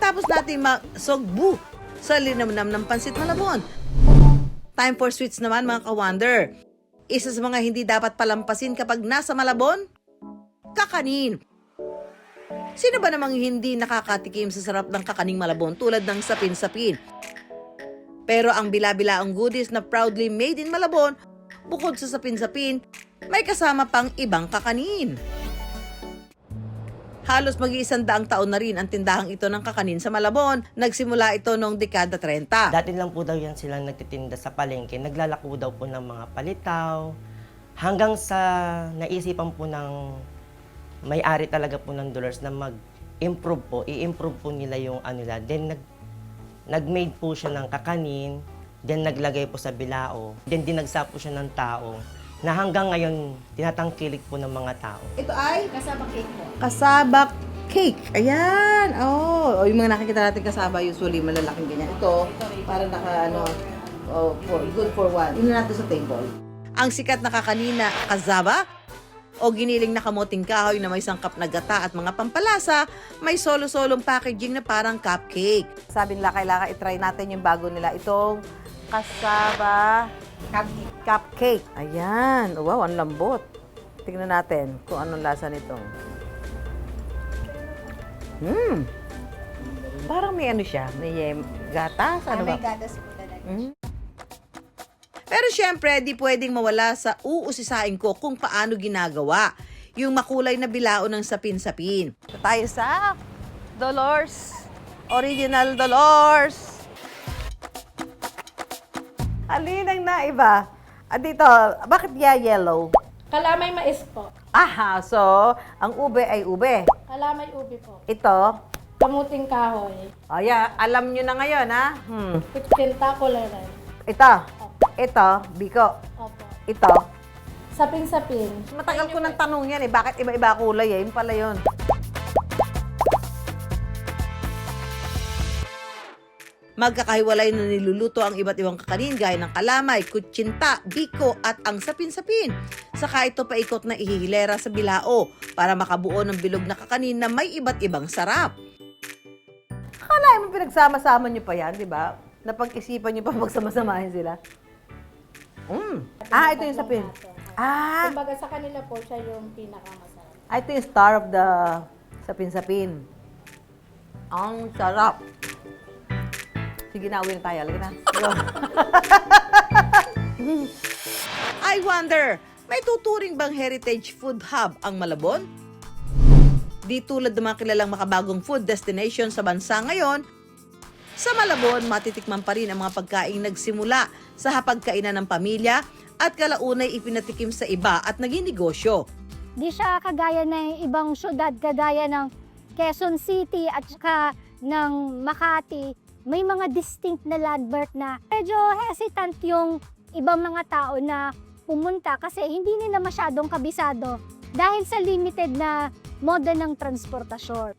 Pagkatapos natin masogbu sa linamnam ng Pansit Malabon. Time for sweets naman mga ka-wonder. Isa sa mga hindi dapat palampasin kapag nasa Malabon, kakanin. Sino ba namang hindi nakakatikim sa sarap ng kakaning Malabon tulad ng sapin-sapin? Pero ang bila-bilaang goodies na proudly made in Malabon, bukod sa sapin-sapin, may kasama pang ibang kakanin. Halos mag-100 taon na rin ang tindahang ito ng kakanin sa Malabon. Nagsimula ito noong dekada 30. Dati lang po daw yan silang nagtitinda sa palengke. Naglalako daw po ng mga palitaw. Hanggang sa naisipan po ng may-ari talaga po ng Dolores na mag-improve po. I-improve po nila yung ano nila. Then nag-made po siya ng kakanin. Then naglagay po sa bilao. Then dinagsa po siya ng tao. Na hanggang ngayon, tinatangkilik po ng mga tao. Ito ay Kasaba cake po. kasaba cake. Ayan. Oh, yung mga nakikita natin kasaba usually malalaking ganyan. Ito, para good for one. Yun natin sa table. Ang sikat na kakanina, kasaba, o giniling na kamoting kahoy na may sangkap na gata at mga pampalasa, may solo-solong packaging na parang cupcake. Sabi nila, kailangan itry natin yung bago nila. Itong kasaba cupcake. Ayan. Wow, ang lambot. Tingnan natin kung anong lasa nito. Parang may ano siya, may gatas, ano ba? May gatas po talaga. Pero syempre, di pwedeng mawala sa uusisain ko kung paano ginagawa yung makulay na bilao ng sapin-sapin. Tayo sa Dolores. Original Dolores. Alin ang naiba? Dito, bakit yellow? Kalamay mais po. Aha, so, ang ube ay ube. Kalamay ubi po. Ito, Kamuting kahoy. alam nyo na ngayon, ha? Kutsinta kulay red. Ito, biko. Opo. Ito, Sapin-sapin. matagal ko nang tanong yan bakit iba-iba kulay yun pala yun. Magkakahiwalay na niluluto ang iba't ibang kakanin gaya ng kalamay, kutsinta, biko at ang sapin-sapin. Saka ito paikot na ihihilera sa bilao para makabuo ng bilog na kakanin na may iba't ibang sarap. Akala mo pinagsama-sama nyo pa yan, di ba? Napag-isipan nyo pa magsama-samahin sila. Ito yung sapin. Kumbaga sa kanila po, siya yung pinakamasarap. Ito yung star of the sapin-sapin. Ang sarap. Sige na, uwi na tayo. Halika na. I wonder, may tuturing bang heritage food hub ang Malabon? Di tulad ng mga kilalang makabagong food destination sa bansa ngayon, sa Malabon, matitikman pa rin ang mga pagkaing nagsimula sa hapagkainan ng pamilya at kalaunay ipinatikim sa iba at naging negosyo. Di siya kagaya ng ibang syudad, kagaya ng Quezon City at saka ng Makati. May mga distinct na landmark na medyo hesitant yung ibang mga tao na pumunta kasi hindi nila masyadong kabisado dahil sa limited na moda ng transportasyon.